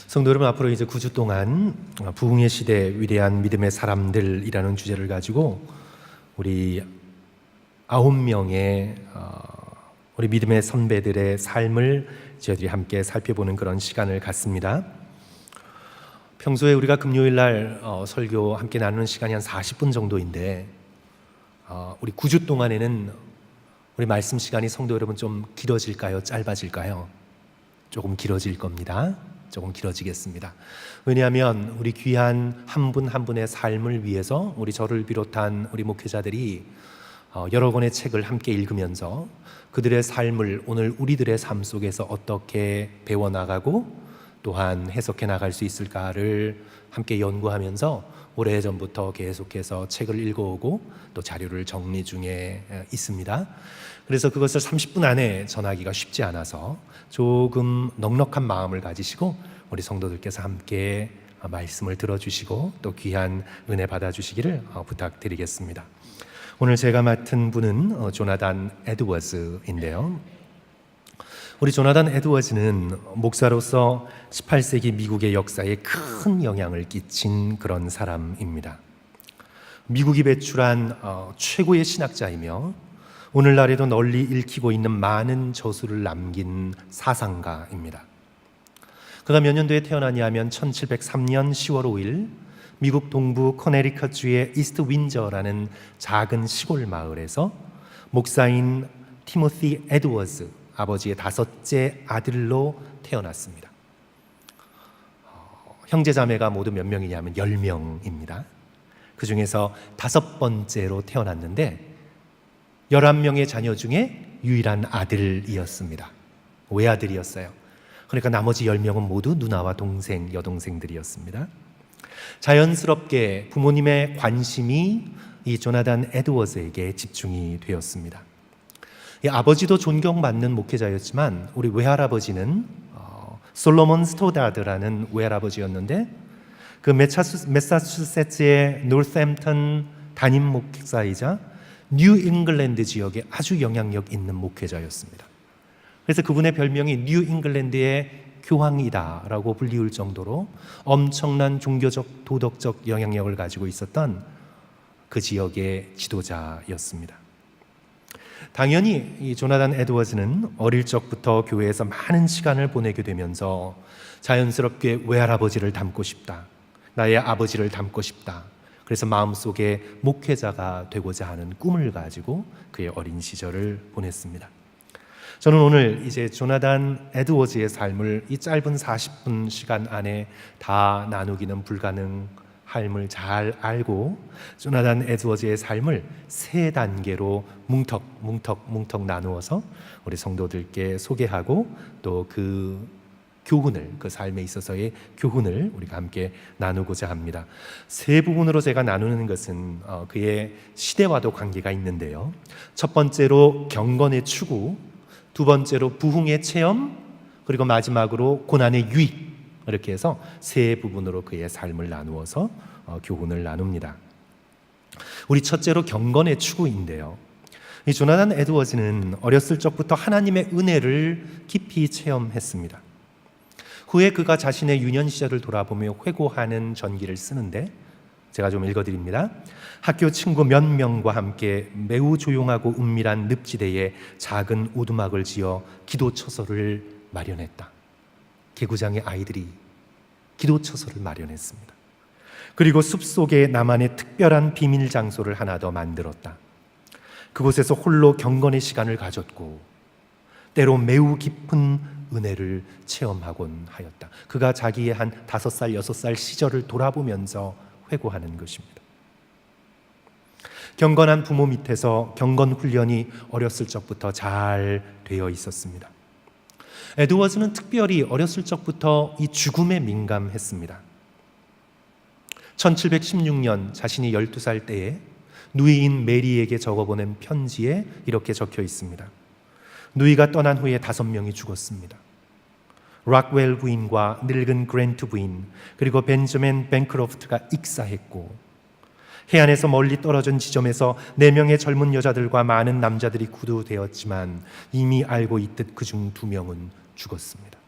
성도 여러분, 앞으로 이제 9주 동안 부흥의 시대 위대한 믿음의 사람들이라는 주제를 가지고 우리 9명의 우리 믿음의 선배들의 삶을 저희들이 함께 살펴보는 그런 시간을 갖습니다. 평소에 우리가 금요일 날 설교 함께 나누는 시간이 한 40분 정도인데 우리 9주 동안에는 우리 말씀 시간이 성도 여러분 좀 길어질까요? 짧아질까요? 조금 길어질 겁니다. 조금 길어지겠습니다. 왜냐하면 우리 귀한 한 분 한 분의 삶을 위해서 우리 저를 비롯한 우리 목회자들이 여러 권의 책을 함께 읽으면서 그들의 삶을 오늘 우리들의 삶 속에서 어떻게 배워나가고 또한 해석해 나갈 수 있을까를 함께 연구하면서 오래전부터 계속해서 책을 읽어오고 또 자료를 정리 중에 있습니다. 그래서 그것을 30분 안에 전하기가 쉽지 않아서 조금 넉넉한 마음을 가지시고 우리 성도들께서 함께 말씀을 들어주시고 또 귀한 은혜 받아주시기를 부탁드리겠습니다. 오늘 제가 맡은 분은 조나단 에드워즈인데요. 우리 조나단 에드워즈는 목사로서 18세기 미국의 역사에 큰 영향을 끼친 그런 사람입니다. 미국이 배출한 최고의 신학자이며 오늘날에도 널리 읽히고 있는 많은 저술을 남긴 사상가입니다. 그가 몇 년도에 태어났냐 하면 1703년 10월 5일 미국 동부 커네리컷주의 이스트 윈저라는 작은 시골 마을에서 목사인 티모시 에드워즈 아버지의 5째 아들로 태어났습니다. 형제자매가 모두 몇 명이냐면 10명입니다. 그 중에서 5번째로 태어났는데 11명의 자녀 중에 유일한 아들이었습니다. 외아들이었어요. 그러니까 나머지 10명은 모두 누나와 동생, 여동생들이었습니다. 자연스럽게 부모님의 관심이 이 조나단 에드워즈에게 집중이 되었습니다. 아버지도 존경받는 목회자였지만 우리 외할아버지는 솔로몬 스토다드라는 외할아버지였는데 그 매사추세츠의 노스햄튼 담임 목사이자 뉴 잉글랜드 지역에 아주 영향력 있는 목회자였습니다. 그래서 그분의 별명이 뉴 잉글랜드의 교황이다라고 불리울 정도로 엄청난 종교적, 도덕적 영향력을 가지고 있었던 그 지역의 지도자였습니다. 당연히 이 조나단 에드워즈는 어릴 적부터 교회에서 많은 시간을 보내게 되면서 자연스럽게 외할아버지를 닮고 싶다, 나의 아버지를 닮고 싶다, 그래서 마음속에 목회자가 되고자 하는 꿈을 가지고 그의 어린 시절을 보냈습니다. 저는 오늘 이제 조나단 에드워즈의 삶을 이 짧은 40분 시간 안에 다 나누기는 불가능함을 잘 알고 조나단 에드워즈의 삶을 3단계로 뭉턱 나누어서 우리 성도들께 소개하고 또 그 교훈을, 그 삶에 있어서의 교훈을 우리가 함께 나누고자 합니다. 3부분으로 제가 나누는 것은 그의 시대와도 관계가 있는데요. 첫 번째로 경건의 추구, 두 번째로 부흥의 체험, 그리고 마지막으로 고난의 유익, 이렇게 해서 3부분으로 그의 삶을 나누어서 교훈을 나눕니다. 우리 첫째로 경건의 추구인데요. 이 조나단 에드워즈는 어렸을 적부터 하나님의 은혜를 깊이 체험했습니다. 후에 그가 자신의 유년 시절을 돌아보며 회고하는 전기를 쓰는데 제가 좀 읽어드립니다. 학교 친구 몇 명과 함께 매우 조용하고 은밀한 늪지대에 작은 오두막을 지어 기도처소를 마련했다. 개구장의 아이들이 기도처소를 마련했습니다. 그리고 숲속에 나만의 특별한 비밀 장소를 하나 더 만들었다. 그곳에서 홀로 경건의 시간을 가졌고 때로 매우 깊은 은혜를 체험하곤 하였다. 그가 자기의 한 5살, 6살 시절을 돌아보면서 회고하는 것입니다. 경건한 부모 밑에서 경건 훈련이 어렸을 적부터 잘 되어 있었습니다. 에드워즈는 특별히 어렸을 적부터 이 죽음에 민감했습니다. 1716년 자신이 12살 때에 누이인 메리에게 적어보낸 편지에 이렇게 적혀 있습니다. 누이가 떠난 후에 5명이 죽었습니다. 락웰 부인과 늙은 그랜트 부인, 그리고 벤저민 뱅크로프트가 익사했고 해안에서 멀리 떨어진 지점에서 4명의 젊은 여자들과 많은 남자들이 구두되었지만 이미 알고 있듯 그중 2명은 죽었습니다.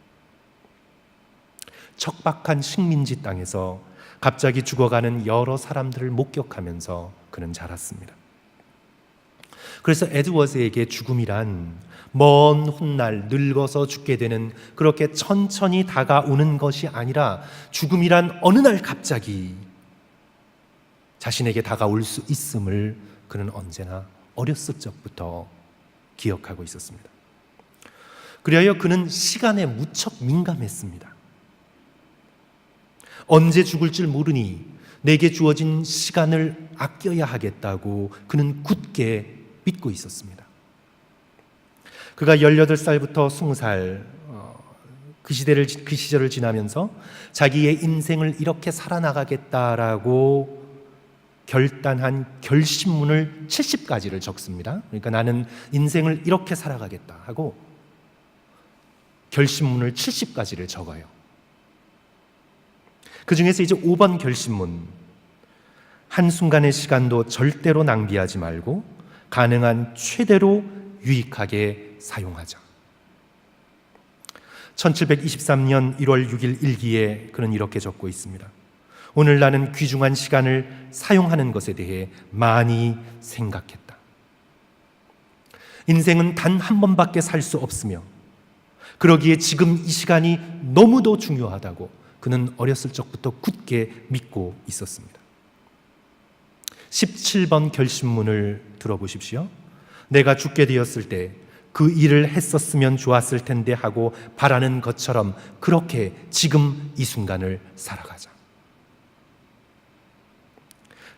척박한 식민지 땅에서 갑자기 죽어가는 여러 사람들을 목격하면서 그는 자랐습니다. 그래서 에드워즈에게 죽음이란 먼 훗날 늙어서 죽게 되는 그렇게 천천히 다가오는 것이 아니라 죽음이란 어느 날 갑자기 자신에게 다가올 수 있음을 그는 언제나 어렸을 적부터 기억하고 있었습니다. 그리하여 그는 시간에 무척 민감했습니다. 언제 죽을 줄 모르니 내게 주어진 시간을 아껴야 하겠다고 그는 굳게 믿고 있었습니다. 그가 18살부터 20살 그 시절을 지나면서 자기의 인생을 이렇게 살아나가겠다라고 결단한 결심문을 70가지를 적습니다. 그러니까 나는 인생을 이렇게 살아가겠다 하고 결심문을 70가지를 적어요. 그 중에서 이제 5번 결심문, 한순간의 시간도 절대로 낭비하지 말고 가능한 최대로 유익하게 사용하자. 1723년 1월 6일 일기에 그는 이렇게 적고 있습니다. 오늘 나는 귀중한 시간을 사용하는 것에 대해 많이 생각했다. 인생은 단 한 번밖에 살 수 없으며 그러기에 지금 이 시간이 너무도 중요하다고 그는 어렸을 적부터 굳게 믿고 있었습니다. 17번 결심문을 들어보십시오. 내가 죽게 되었을 때 그 일을 했었으면 좋았을 텐데 하고 바라는 것처럼 그렇게 지금 이 순간을 살아가자.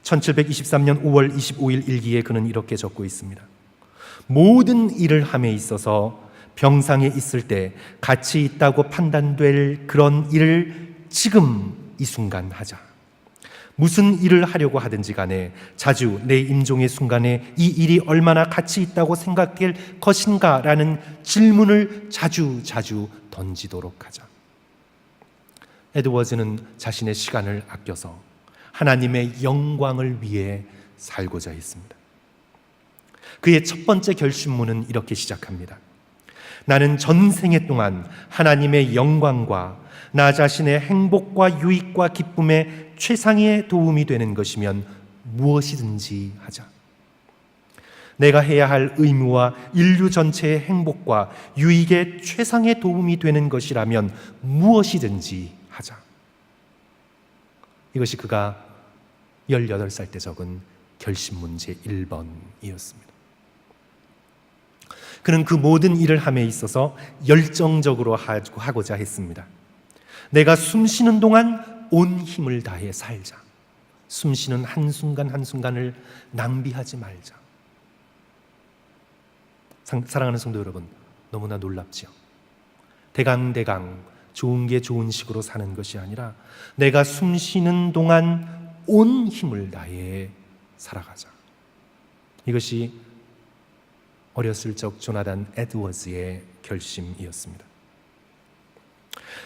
1723년 5월 25일 일기에 그는 이렇게 적고 있습니다. 모든 일을 함에 있어서 병상에 있을 때 가치 있다고 판단될 그런 일을 지금 이 순간 하자. 무슨 일을 하려고 하든지 간에 자주 내 임종의 순간에 이 일이 얼마나 가치 있다고 생각될 것인가 라는 질문을 자주 던지도록 하자. 에드워즈는 자신의 시간을 아껴서 하나님의 영광을 위해 살고자 했습니다. 그의 첫 번째 결심문은 이렇게 시작합니다. 나는 전생애 동안 하나님의 영광과 나 자신의 행복과 유익과 기쁨에 최상의 도움이 되는 것이면 무엇이든지 하자. 내가 해야 할 의무와 인류 전체의 행복과 유익에 최상의 도움이 되는 것이라면 무엇이든지 하자. 이것이 그가 18살 때 적은 결심문제 1번이었습니다. 그는 그 모든 일을 함에 있어서 열정적으로 하고자 했습니다. 내가 숨쉬는 동안 온 힘을 다해 살자. 숨쉬는 한순간 한순간을 낭비하지 말자. 사랑하는 성도 여러분, 너무나 놀랍지요. 대강 좋은 게 좋은 식으로 사는 것이 아니라 내가 숨쉬는 동안 온 힘을 다해 살아가자. 이것이 어렸을 적 조나단 에드워즈의 결심이었습니다.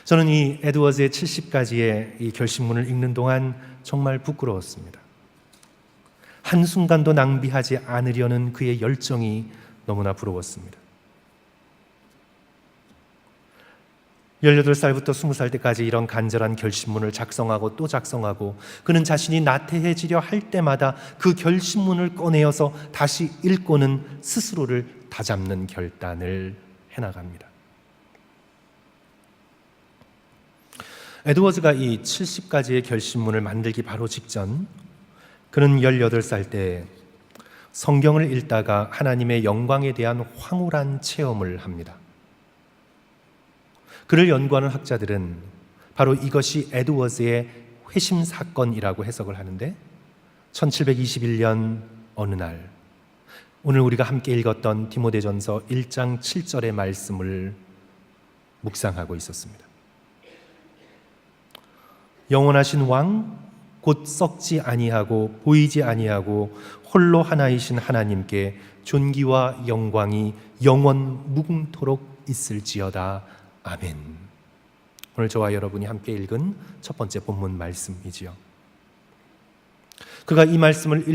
저는 이 에드워즈의 70가지의 이 결심문을 읽는 동안 정말 부끄러웠습니다. 한순간도 낭비하지 않으려는 그의 열정이 너무나 부러웠습니다. 18살부터 20살 때까지 이런 간절한 결심문을 작성하고 또 작성하고 그는 자신이 나태해지려 할 때마다 그 결심문을 꺼내어서 다시 읽고는 스스로를 다잡는 결단을 해나갑니다. 에드워즈가 이 70가지의 결심문을 만들기 바로 직전 그는 18살 때 성경을 읽다가 하나님의 영광에 대한 황홀한 체험을 합니다. 그를 연구하는 학자들은 바로 이것이 에드워즈의 회심 사건이라고 해석을 하는데 1721년 어느 날 오늘 우리가 함께 읽었던 디모데전서 1장 7절의 말씀을 묵상하고 있었습니다. 영원하신 왕 곧 썩지 아니하고 보이지 아니하고 홀로 하나이신 하나님께 존귀와 영광이 영원 무궁토록 있을지어다. 아멘. 오늘 저와 여러분이 함께 읽은 첫 번째 본문 말씀이지요. 그가 이 말씀을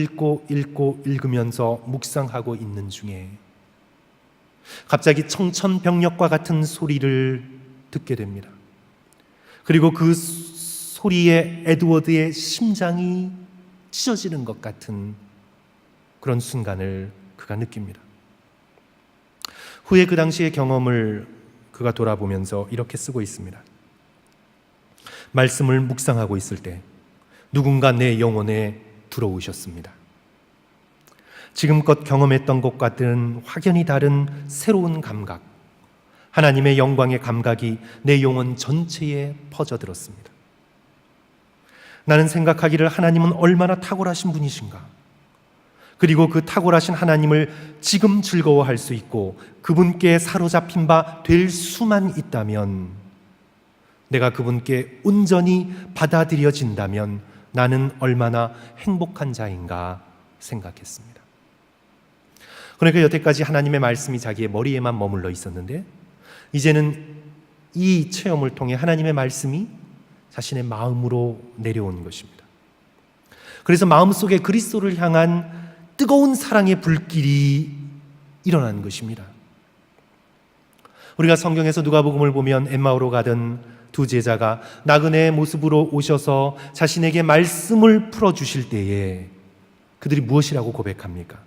읽으면서 묵상하고 있는 중에 갑자기 청천벽력과 같은 소리를 듣게 됩니다. 그리고 그 소리에 에드워드의 심장이 찢어지는 것 같은 그런 순간을 그가 느낍니다. 후에 그 당시의 경험을 그가 돌아보면서 이렇게 쓰고 있습니다. 말씀을 묵상하고 있을 때 누군가 내 영혼에 들어오셨습니다. 지금껏 경험했던 것과는 확연히 다른 새로운 감각, 하나님의 영광의 감각이 내 영혼 전체에 퍼져들었습니다. 나는 생각하기를 하나님은 얼마나 탁월하신 분이신가, 그리고 그 탁월하신 하나님을 지금 즐거워할 수 있고 그분께 사로잡힌 바 될 수만 있다면, 내가 그분께 온전히 받아들여진다면 나는 얼마나 행복한 자인가 생각했습니다. 그러니까 여태까지 하나님의 말씀이 자기의 머리에만 머물러 있었는데, 이제는 이 체험을 통해 하나님의 말씀이 자신의 마음으로 내려온 것입니다. 그래서 마음속에 그리스도를 향한 뜨거운 사랑의 불길이 일어난 것입니다. 우리가 성경에서 누가복음을 보면 엠마오로 가던 두 제자가 나그네의 모습으로 오셔서 자신에게 말씀을 풀어주실 때에 그들이 무엇이라고 고백합니까?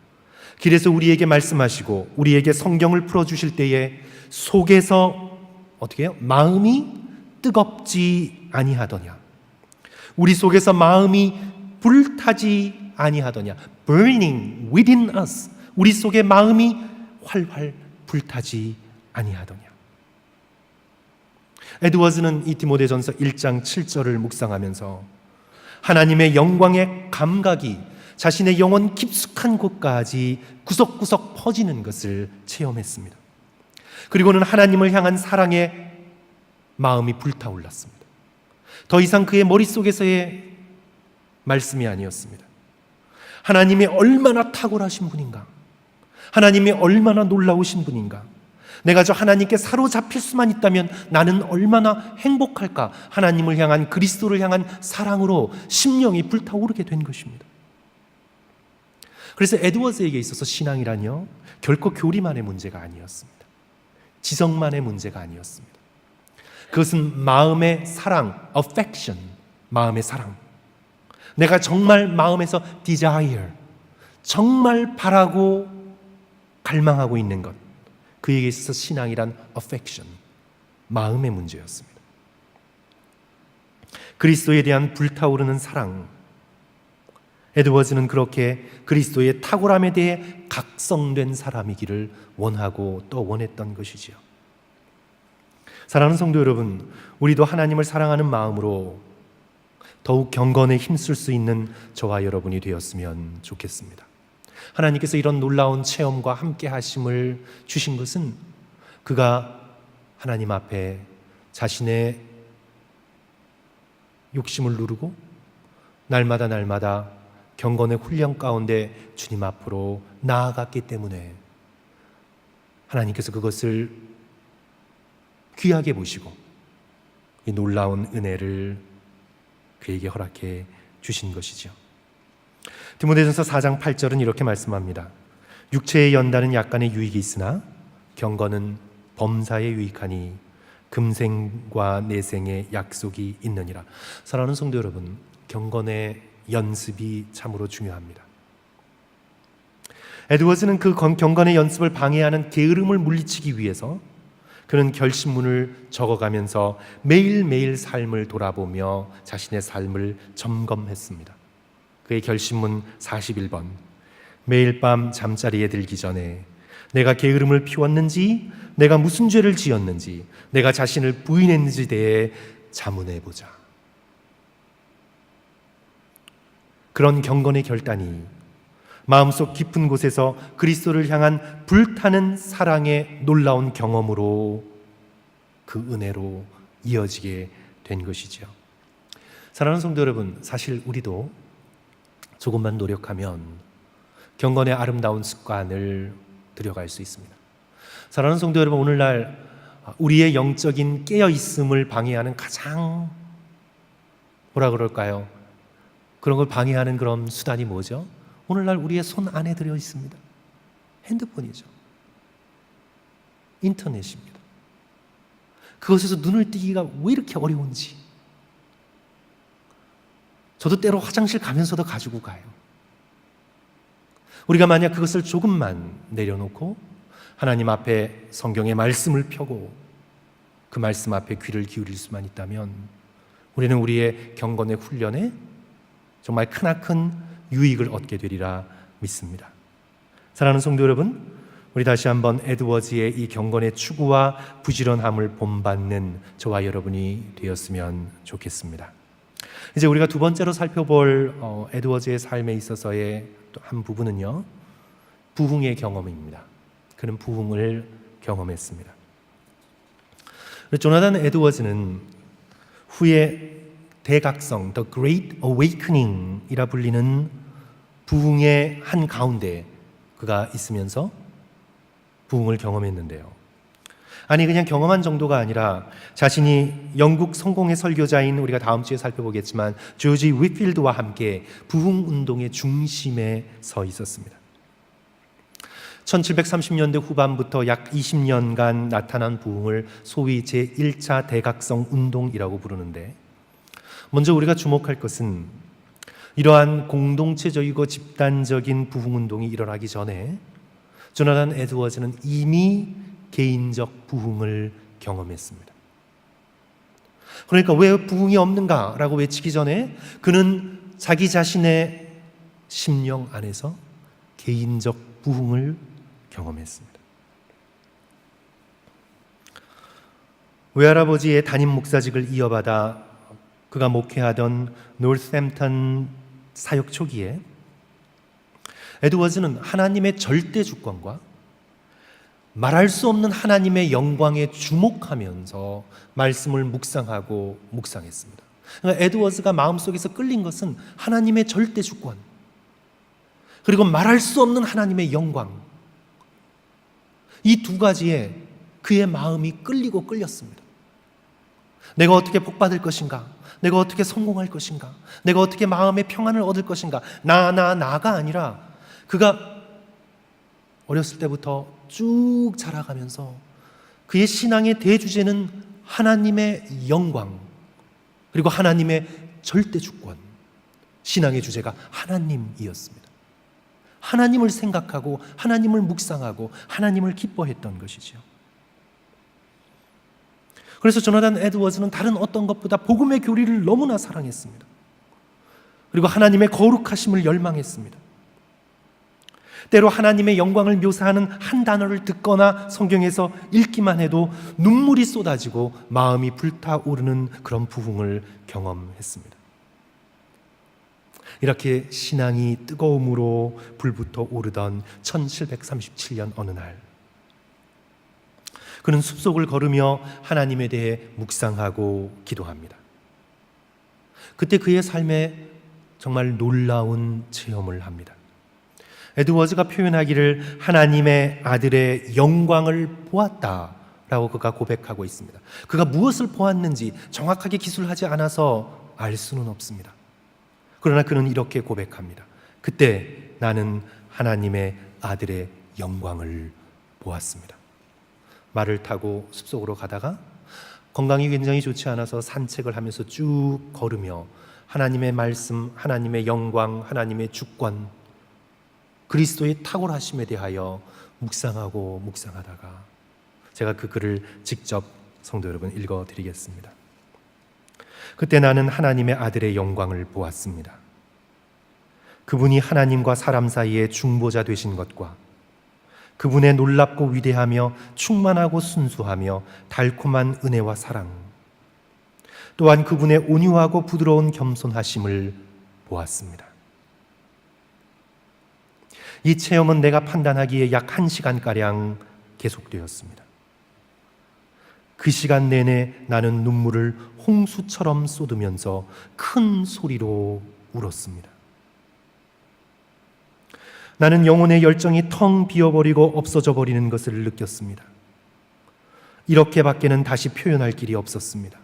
길에서 우리에게 말씀하시고 우리에게 성경을 풀어주실 때에 속에서 어떻게 해요? 마음이 뜨겁지 아니하더냐, 우리 속에서 마음이 불타지 아니하더냐, burning within us, 우리 속에 마음이 활활 불타지 아니하더냐. 에드워즈는 이 디모데전서 1장 7절을 묵상하면서 하나님의 영광의 감각이 자신의 영혼 깊숙한 곳까지 구석구석 퍼지는 것을 체험했습니다. 그리고는 하나님을 향한 사랑의 마음이 불타올랐습니다. 더 이상 그의 머릿속에서의 말씀이 아니었습니다. 하나님이 얼마나 탁월하신 분인가, 하나님이 얼마나 놀라우신 분인가, 내가 저 하나님께 사로잡힐 수만 있다면 나는 얼마나 행복할까, 하나님을 향한, 그리스도를 향한 사랑으로 심령이 불타오르게 된 것입니다. 그래서 에드워즈에게 있어서 신앙이란요, 결코 교리만의 문제가 아니었습니다. 지성만의 문제가 아니었습니다. 그것은 마음의 사랑, affection, 마음의 사랑, 내가 정말 마음에서 desire, 정말 바라고 갈망하고 있는 것, 그에게 있어서 신앙이란 affection, 마음의 문제였습니다. 그리스도에 대한 불타오르는 사랑, 에드워즈는 그렇게 그리스도의 탁월함에 대해 각성된 사람이기를 원하고 또 원했던 것이지요. 사랑하는 성도 여러분, 우리도 하나님을 사랑하는 마음으로 더욱 경건에 힘쓸 수 있는 저와 여러분이 되었으면 좋겠습니다. 하나님께서 이런 놀라운 체험과 함께 하심을 주신 것은 그가 하나님 앞에 자신의 욕심을 누르고 날마다 경건의 훈련 가운데 주님 앞으로 나아갔기 때문에 하나님께서 그것을 귀하게 보시고 이 놀라운 은혜를 그에게 허락해 주신 것이죠. 디모데전서 4장 8절은 이렇게 말씀합니다. 육체의 연단은 약간의 유익이 있으나 경건은 범사에 유익하니 금생과 내생의 약속이 있느니라. 사랑하는 성도 여러분, 경건의 연습이 참으로 중요합니다. 에드워즈는 그 경건의 연습을 방해하는 게으름을 물리치기 위해서 그는 결심문을 적어가면서 매일매일 삶을 돌아보며 자신의 삶을 점검했습니다. 그의 결심문 41번, 매일 밤 잠자리에 들기 전에 내가 게으름을 피웠는지, 내가 무슨 죄를 지었는지, 내가 자신을 부인했는지에 대해 자문해보자. 그런 경건의 결단이 마음속 깊은 곳에서 그리스도를 향한 불타는 사랑의 놀라운 경험으로, 그 은혜로 이어지게 된 것이죠. 사랑하는 성도 여러분, 사실 우리도 조금만 노력하면 경건의 아름다운 습관을 들여갈 수 있습니다. 사랑하는 성도 여러분, 오늘날 우리의 영적인 깨어있음을 방해하는 가장 뭐라 그럴까요? 그런 걸 방해하는 그런 수단이 뭐죠? 오늘날 우리의 손 안에 들어 있습니다. 핸드폰이죠. 인터넷입니다. 그것에서 눈을 띄기가 왜 이렇게 어려운지 저도 때로 화장실 가면서도 가지고 가요. 우리가 만약 그것을 조금만 내려놓고 하나님 앞에 성경의 말씀을 펴고 그 말씀 앞에 귀를 기울일 수만 있다면 우리는 우리의 경건의 훈련에 정말 크나큰 유익을 얻게 되리라 믿습니다. 사랑하는 성도 여러분, 우리 다시 한번 에드워즈의 이 경건의 추구와 부지런함을 본받는 저와 여러분이 되었으면 좋겠습니다. 이제 우리가 두 번째로 살펴볼 에드워즈의 삶에 있어서의 한 부분은요, 부흥의 경험입니다. 그는 부흥을 경험했습니다. 조나단 에드워즈는 후에 대각성, The Great Awakening 이라 불리는 부흥의 한 가운데 그가 있으면서 부흥을 경험했는데요. 아니, 그냥 경험한 정도가 아니라 자신이 영국 성공의 설교자인, 우리가 다음 주에 살펴보겠지만 조지 위필드와 함께 부흥 운동의 중심에 서 있었습니다. 1730년대 후반부터 약 20년간 나타난 부흥을 소위 제1차 대각성 운동이라고 부르는데, 먼저 우리가 주목할 것은 이러한 공동체적이고 집단적인 부흥 운동이 일어나기 전에 조나단 에드워즈는 이미 개인적 부흥을 경험했습니다. 그러니까 왜 부흥이 없는가라고 외치기 전에 그는 자기 자신의 심령 안에서 개인적 부흥을 경험했습니다. 외할아버지의 담임 목사직을 이어받아 그가 목회하던 노스햄튼 사역 초기에 에드워즈는 하나님의 절대 주권과 말할 수 없는 하나님의 영광에 주목하면서 말씀을 묵상하고 묵상했습니다. 그러니까 에드워즈가 마음속에서 끌린 것은 하나님의 절대 주권, 그리고 말할 수 없는 하나님의 영광, 이 두 가지에 그의 마음이 끌리고 끌렸습니다. 내가 어떻게 복받을 것인가? 내가 어떻게 성공할 것인가? 내가 어떻게 마음의 평안을 얻을 것인가? 나가 아니라 그가 어렸을 때부터 쭉 자라가면서 그의 신앙의 대주제는 하나님의 영광, 그리고 하나님의 절대 주권, 신앙의 주제가 하나님이었습니다. 하나님을 생각하고 하나님을 묵상하고 하나님을 기뻐했던 것이죠. 그래서 조나단 에드워즈는 다른 어떤 것보다 복음의 교리를 너무나 사랑했습니다. 그리고 하나님의 거룩하심을 열망했습니다. 때로 하나님의 영광을 묘사하는 한 단어를 듣거나 성경에서 읽기만 해도 눈물이 쏟아지고 마음이 불타오르는 그런 부흥을 경험했습니다. 이렇게 신앙이 뜨거움으로 불부터 오르던 1737년 어느 날, 그는 숲속을 걸으며 하나님에 대해 묵상하고 기도합니다. 그때 그의 삶에 정말 놀라운 체험을 합니다. 에드워즈가 표현하기를 하나님의 아들의 영광을 보았다라고 그가 고백하고 있습니다. 그가 무엇을 보았는지 정확하게 기술하지 않아서 알 수는 없습니다. 그러나 그는 이렇게 고백합니다. 그때 나는 하나님의 아들의 영광을 보았습니다. 말을 타고 숲속으로 가다가 건강이 굉장히 좋지 않아서 산책을 하면서 쭉 걸으며 하나님의 말씀, 하나님의 영광, 하나님의 주권, 그리스도의 탁월하심에 대하여 묵상하고 묵상하다가 제가 그 글을 직접 성도 여러분 읽어드리겠습니다. 그때 나는 하나님의 아들의 영광을 보았습니다. 그분이 하나님과 사람 사이의 중보자 되신 것과 그분의 놀랍고 위대하며 충만하고 순수하며 달콤한 은혜와 사랑, 또한 그분의 온유하고 부드러운 겸손하심을 보았습니다. 이 체험은 내가 판단하기에 약 1시간가량 계속되었습니다. 그 시간 내내 나는 눈물을 홍수처럼 쏟으면서 큰 소리로 울었습니다. 나는 영혼의 열정이 텅 비어버리고 없어져 버리는 것을 느꼈습니다. 이렇게밖에는 다시 표현할 길이 없었습니다.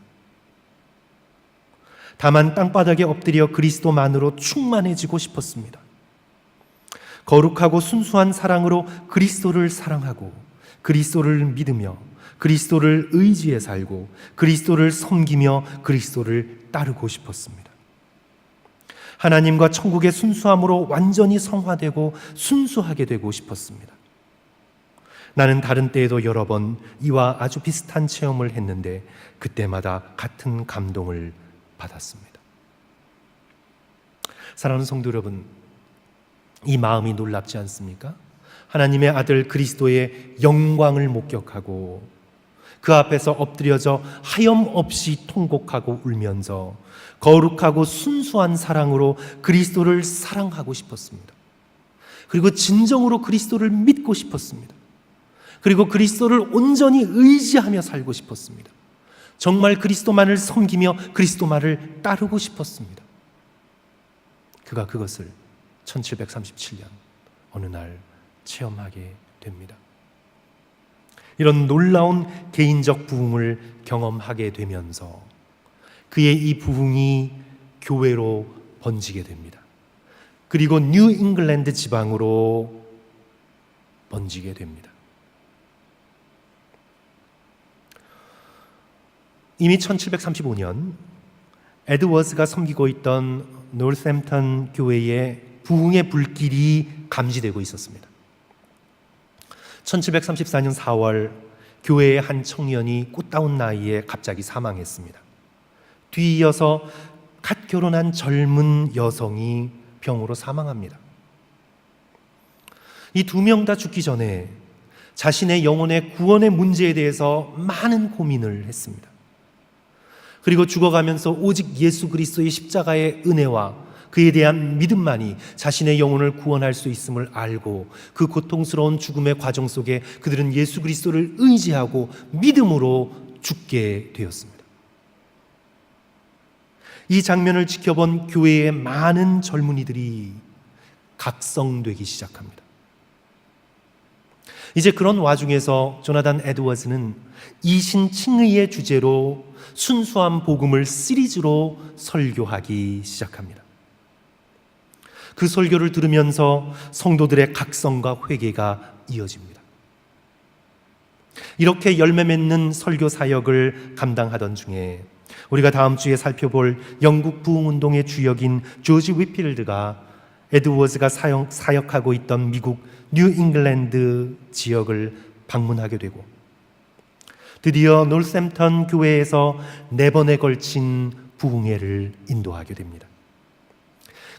다만 땅바닥에 엎드려 그리스도만으로 충만해지고 싶었습니다. 거룩하고 순수한 사랑으로 그리스도를 사랑하고 그리스도를 믿으며 그리스도를 의지해 살고 그리스도를 섬기며 그리스도를 따르고 싶었습니다. 하나님과 천국의 순수함으로 완전히 성화되고 순수하게 되고 싶었습니다. 나는 다른 때에도 여러 번 이와 아주 비슷한 체험을 했는데 그때마다 같은 감동을 받았습니다. 사랑하는 성도 여러분, 이 마음이 놀랍지 않습니까? 하나님의 아들 그리스도의 영광을 목격하고 그 앞에서 엎드려져 하염없이 통곡하고 울면서 거룩하고 순수한 사랑으로 그리스도를 사랑하고 싶었습니다. 그리고 진정으로 그리스도를 믿고 싶었습니다. 그리고 그리스도를 온전히 의지하며 살고 싶었습니다. 정말 그리스도만을 섬기며 그리스도만을 따르고 싶었습니다. 그가 그것을 1737년 어느 날 체험하게 됩니다. 이런 놀라운 개인적 부흥을 경험하게 되면서 그의 이 부흥이 교회로 번지게 됩니다. 그리고 뉴 잉글랜드 지방으로 번지게 됩니다. 이미 1735년 에드워즈가 섬기고 있던 노스햄턴 교회의 부흥의 불길이 감지되고 있었습니다. 1734년 4월 교회의 한 청년이 꽃다운 나이에 갑자기 사망했습니다. 뒤이어서 갓 결혼한 젊은 여성이 병으로 사망합니다. 이 두 명 다 죽기 전에 자신의 영혼의 구원의 문제에 대해서 많은 고민을 했습니다. 그리고 죽어가면서 오직 예수 그리스도의 십자가의 은혜와 그에 대한 믿음만이 자신의 영혼을 구원할 수 있음을 알고 그 고통스러운 죽음의 과정 속에 그들은 예수 그리스도를 의지하고 믿음으로 죽게 되었습니다. 이 장면을 지켜본 교회의 많은 젊은이들이 각성되기 시작합니다. 이제 그런 와중에서 조나단 에드워즈는 이신칭의의 주제로 순수한 복음을 시리즈로 설교하기 시작합니다. 그 설교를 들으면서 성도들의 각성과 회개가 이어집니다. 이렇게 열매 맺는 설교 사역을 감당하던 중에 우리가 다음 주에 살펴볼 영국 부흥운동의 주역인 조지 위필드가 에드워즈가 사역하고 있던 미국 뉴 잉글랜드 지역을 방문하게 되고 드디어 노스햄턴 교회에서 4번에 걸친 부흥회를 인도하게 됩니다.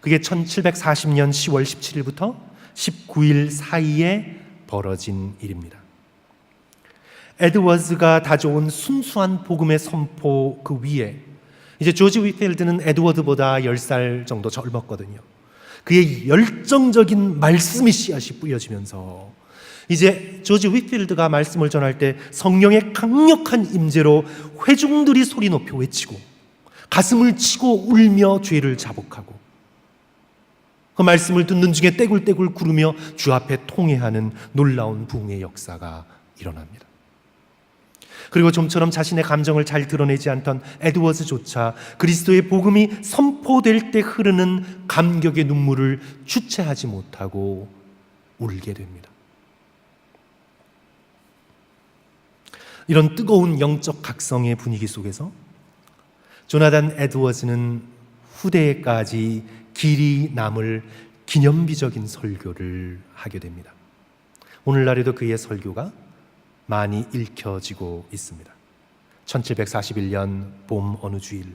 그게 1740년 10월 17일부터 19일 사이에 벌어진 일입니다. 에드워즈가 가져온 순수한 복음의 선포 그 위에 이제 조지 위필드는 에드워드보다 10살 정도 젊었거든요. 그의 열정적인 말씀의 씨앗이 뿌려지면서 이제 조지 위필드가 말씀을 전할 때 성령의 강력한 임재로 회중들이 소리 높여 외치고 가슴을 치고 울며 죄를 자복하고 그 말씀을 듣는 중에 떼굴떼굴 구르며 주 앞에 통회하는 놀라운 부흥의 역사가 일어납니다. 그리고 좀처럼 자신의 감정을 잘 드러내지 않던 에드워즈조차 그리스도의 복음이 선포될 때 흐르는 감격의 눈물을 주체하지 못하고 울게 됩니다. 이런 뜨거운 영적 각성의 분위기 속에서 조나단 에드워즈는 후대에까지 길이 남을 기념비적인 설교를 하게 됩니다. 오늘날에도 그의 설교가 많이 읽혀지고 있습니다. 1741년 봄 어느 주일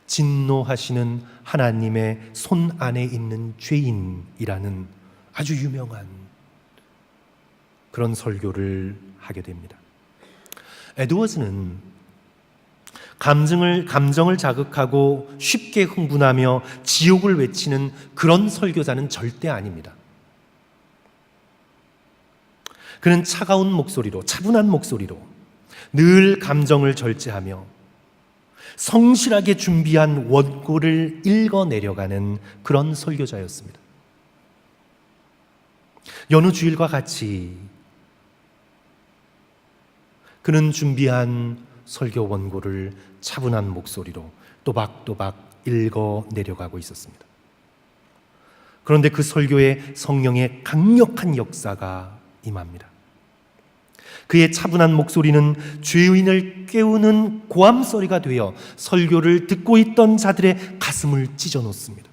진노하시는 하나님의 손 안에 있는 죄인이라는 아주 유명한 그런 설교를 하게 됩니다. 에드워즈는 감정을 자극하고 쉽게 흥분하며 지옥을 외치는 그런 설교자는 절대 아닙니다. 그는 차가운 목소리로, 차분한 목소리로 늘 감정을 절제하며 성실하게 준비한 원고를 읽어내려가는 그런 설교자였습니다. 여느 주일과 같이 그는 준비한 설교 원고를 차분한 목소리로 또박또박 읽어내려가고 있었습니다. 그런데 그 설교에 성령의 강력한 역사가 임합니다. 그의 차분한 목소리는 죄인을 깨우는 고함소리가 되어 설교를 듣고 있던 자들의 가슴을 찢어 놓습니다.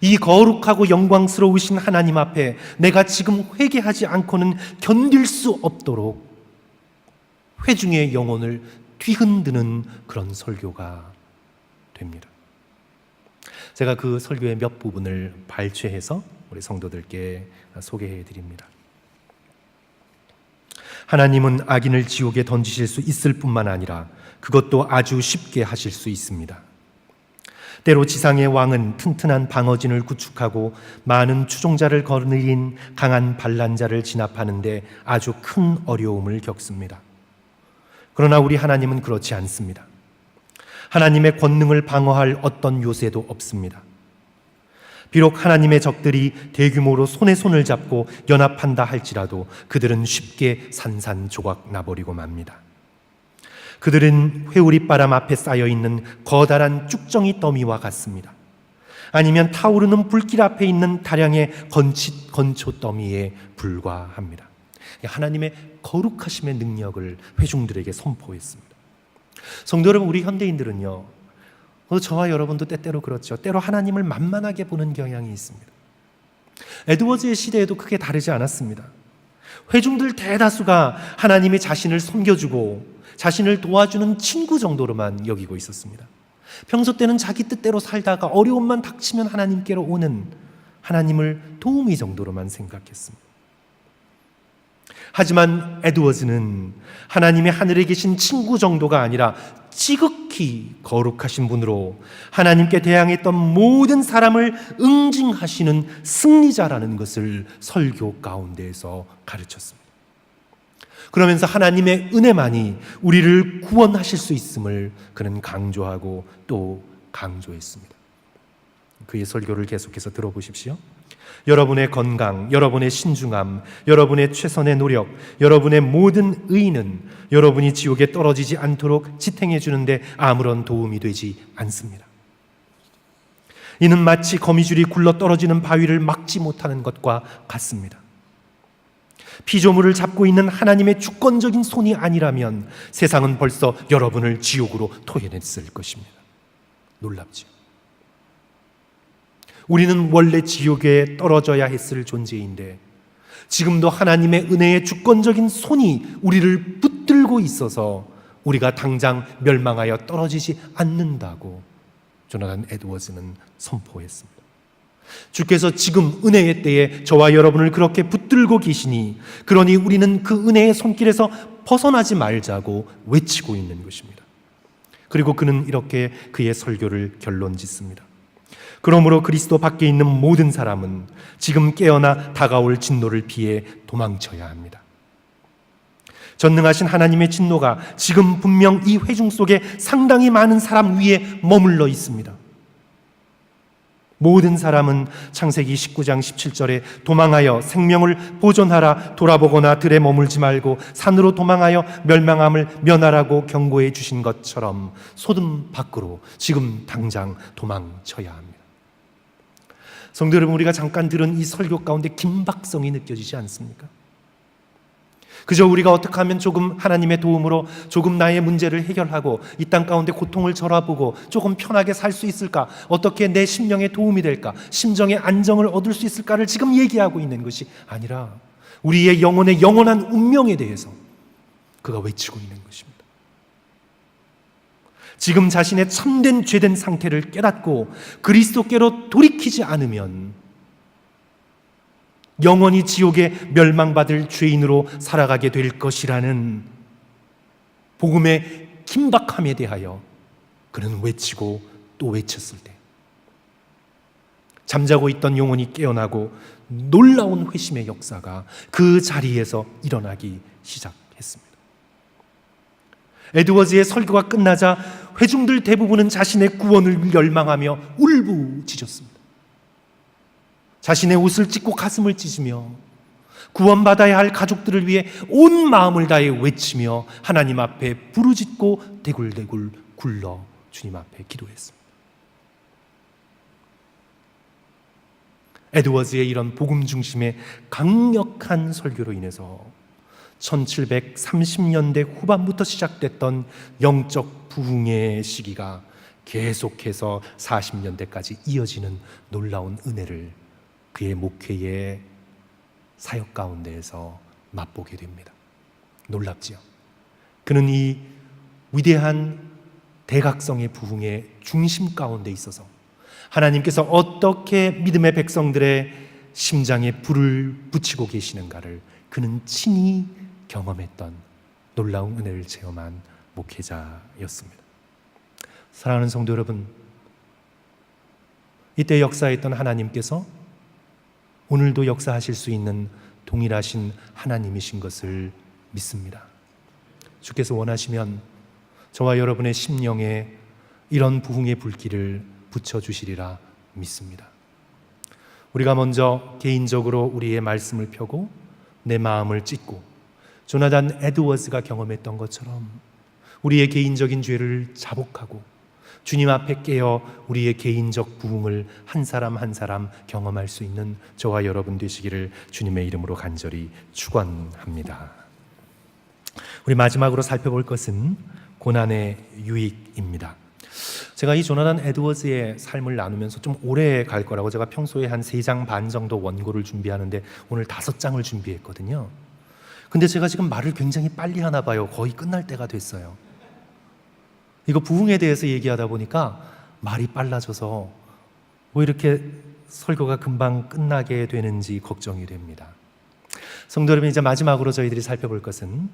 이 거룩하고 영광스러우신 하나님 앞에 내가 지금 회개하지 않고는 견딜 수 없도록 회중의 영혼을 뒤흔드는 그런 설교가 됩니다. 제가 그 설교의 몇 부분을 발췌해서 우리 성도들께 소개해 드립니다. 하나님은 악인을 지옥에 던지실 수 있을 뿐만 아니라 그것도 아주 쉽게 하실 수 있습니다. 때로 지상의 왕은 튼튼한 방어진을 구축하고 많은 추종자를 거느린 강한 반란자를 진압하는데 아주 큰 어려움을 겪습니다. 그러나 우리 하나님은 그렇지 않습니다. 하나님의 권능을 방어할 어떤 요새도 없습니다. 비록 하나님의 적들이 대규모로 손에 손을 잡고 연합한다 할지라도 그들은 쉽게 산산조각 나버리고 맙니다. 그들은 회오리바람 앞에 쌓여있는 거다란 쭉정이 더미와 같습니다. 아니면 타오르는 불길 앞에 있는 다량의 건초 더미에 불과합니다. 하나님의 거룩하심의 능력을 회중들에게 선포했습니다. 성도 여러분, 우리 현대인들은요, 저와 여러분도 때때로 그렇죠. 때로 하나님을 만만하게 보는 경향이 있습니다. 에드워즈의 시대에도 크게 다르지 않았습니다. 회중들 대다수가 하나님이 자신을 섬겨주고 자신을 도와주는 친구 정도로만 여기고 있었습니다. 평소 때는 자기 뜻대로 살다가 어려움만 닥치면 하나님께로 오는 하나님을 도우미 정도로만 생각했습니다. 하지만 에드워즈는 하나님의 하늘에 계신 친구 정도가 아니라 지극히 거룩하신 분으로 하나님께 대항했던 모든 사람을 응징하시는 승리자라는 것을 설교 가운데에서 가르쳤습니다. 그러면서 하나님의 은혜만이 우리를 구원하실 수 있음을 그는 강조하고 또 강조했습니다. 그의 설교를 계속해서 들어보십시오. 여러분의 건강, 여러분의 신중함, 여러분의 최선의 노력, 여러분의 모든 의는 여러분이 지옥에 떨어지지 않도록 지탱해 주는데 아무런 도움이 되지 않습니다. 이는 마치 거미줄이 굴러 떨어지는 바위를 막지 못하는 것과 같습니다. 피조물을 잡고 있는 하나님의 주권적인 손이 아니라면 세상은 벌써 여러분을 지옥으로 토해냈을 것입니다. 놀랍죠? 우리는 원래 지옥에 떨어져야 했을 존재인데 지금도 하나님의 은혜의 주권적인 손이 우리를 붙들고 있어서 우리가 당장 멸망하여 떨어지지 않는다고 조나단 에드워즈는 선포했습니다. 주께서 지금 은혜의 때에 저와 여러분을 그렇게 붙들고 계시니 그러니 우리는 그 은혜의 손길에서 벗어나지 말자고 외치고 있는 것입니다. 그리고 그는 이렇게 그의 설교를 결론 짓습니다. 그러므로 그리스도 밖에 있는 모든 사람은 지금 깨어나 다가올 진노를 피해 도망쳐야 합니다. 전능하신 하나님의 진노가 지금 분명 이 회중 속에 상당히 많은 사람 위에 머물러 있습니다. 모든 사람은 창세기 19장 17절에 도망하여 생명을 보존하라, 돌아보거나 들에 머물지 말고 산으로 도망하여 멸망함을 면하라고 경고해 주신 것처럼 소돔 밖으로 지금 당장 도망쳐야 합니다. 성도 여러분, 우리가 잠깐 들은 이 설교 가운데 긴박성이 느껴지지 않습니까? 그저 우리가 어떻게 하면 조금 하나님의 도움으로 조금 나의 문제를 해결하고 이 땅 가운데 고통을 절하보고 조금 편하게 살 수 있을까? 어떻게 내 심령에 도움이 될까? 심정의 안정을 얻을 수 있을까를 지금 얘기하고 있는 것이 아니라 우리의 영혼의 영원한 운명에 대해서 그가 외치고 있는 것입니다. 지금 자신의 참된 죄된 상태를 깨닫고 그리스도께로 돌이키지 않으면 영원히 지옥에 멸망받을 죄인으로 살아가게 될 것이라는 복음의 긴박함에 대하여 그는 외치고 또 외쳤을 때 잠자고 있던 영혼이 깨어나고 놀라운 회심의 역사가 그 자리에서 일어나기 시작했습니다. 에드워즈의 설교가 끝나자 회중들 대부분은 자신의 구원을 열망하며 울부짖었습니다. 자신의 옷을 찢고 가슴을 찢으며 구원받아야 할 가족들을 위해 온 마음을 다해 외치며 하나님 앞에 부르짖고 대굴대굴 굴러 주님 앞에 기도했습니다. 에드워즈의 이런 복음 중심의 강력한 설교로 인해서 1730년대 후반부터 시작됐던 영적 부흥의 시기가 계속해서 40년대까지 이어지는 놀라운 은혜를 그의 목회의 사역 가운데에서 맛보게 됩니다. 놀랍지요? 그는 이 위대한 대각성의 부흥의 중심 가운데 있어서 하나님께서 어떻게 믿음의 백성들의 심장에 불을 붙이고 계시는가를 그는 친히 경험했던 놀라운 은혜를 체험한 목회자였습니다. 사랑하는 성도 여러분, 이때 역사했던 하나님께서 오늘도 역사하실 수 있는 동일하신 하나님이신 것을 믿습니다. 주께서 원하시면 저와 여러분의 심령에 이런 부흥의 불길을 붙여주시리라 믿습니다. 우리가 먼저 개인적으로 우리의 말씀을 펴고 내 마음을 찢고 조나단 에드워즈가 경험했던 것처럼 우리의 개인적인 죄를 자복하고 주님 앞에 깨어 우리의 개인적 부흥을 한 사람 한 사람 경험할 수 있는 저와 여러분 되시기를 주님의 이름으로 간절히 축원합니다. 우리 마지막으로 살펴볼 것은 고난의 유익입니다. 제가 이 조나단 에드워즈의 삶을 나누면서 좀 오래 갈 거라고 제가 평소에 한 3장 반 정도 원고를 준비하는데 오늘 5장을 준비했거든요. 근데 제가 지금 말을 굉장히 빨리 하나 봐요. 거의 끝날 때가 됐어요. 이거 부흥에 대해서 얘기하다 보니까 말이 빨라져서 왜 이렇게 설교가 금방 끝나게 되는지 걱정이 됩니다. 성도 여러분, 이제 마지막으로 저희들이 살펴볼 것은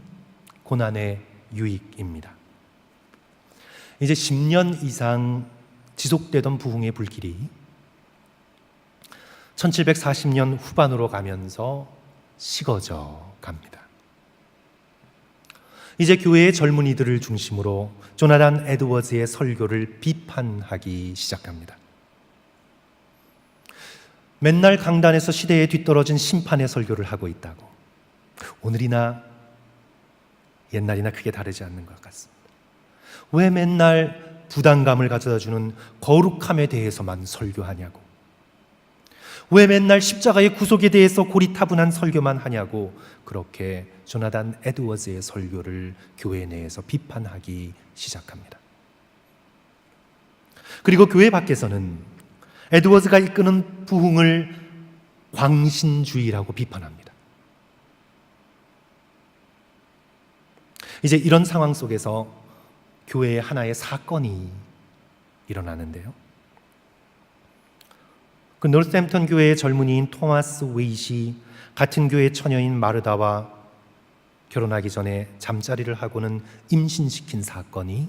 고난의 유익입니다. 이제 10년 이상 지속되던 부흥의 불길이 1740년 후반으로 가면서 식어져 갑니다. 이제 교회의 젊은이들을 중심으로 조나단 에드워즈의 설교를 비판하기 시작합니다. 맨날 강단에서 시대에 뒤떨어진 심판의 설교를 하고 있다고. 오늘이나 옛날이나 크게 다르지 않는 것 같습니다. 왜 맨날 부담감을 가져다주는 거룩함에 대해서만 설교하냐고. 왜 맨날 십자가의 구속에 대해서 고리타분한 설교만 하냐고. 그렇게 조나단 에드워즈의 설교를 교회 내에서 비판하기 시작합니다. 그리고 교회 밖에서는 에드워즈가 이끄는 부흥을 광신주의라고 비판합니다. 이제 이런 상황 속에서 교회에 하나의 사건이 일어나는데요. 그 노스햄튼 교회의 젊은이인 토마스 웨이시 같은 교회의 처녀인 마르다와 결혼하기 전에 잠자리를 하고는 임신시킨 사건이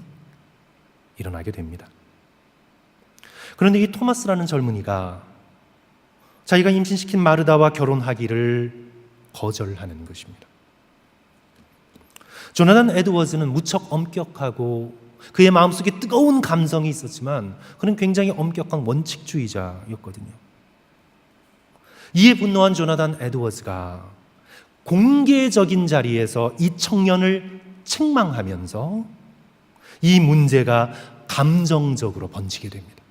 일어나게 됩니다. 그런데 이 토마스라는 젊은이가 자기가 임신시킨 마르다와 결혼하기를 거절하는 것입니다. 조나단 에드워즈는 무척 엄격하고 그의 마음속에 뜨거운 감성이 있었지만 그는 굉장히 엄격한 원칙주의자였거든요. 이에 분노한 조나단 에드워즈가 공개적인 자리에서 이 청년을 책망하면서 이 문제가 감정적으로 번지게 됩니다.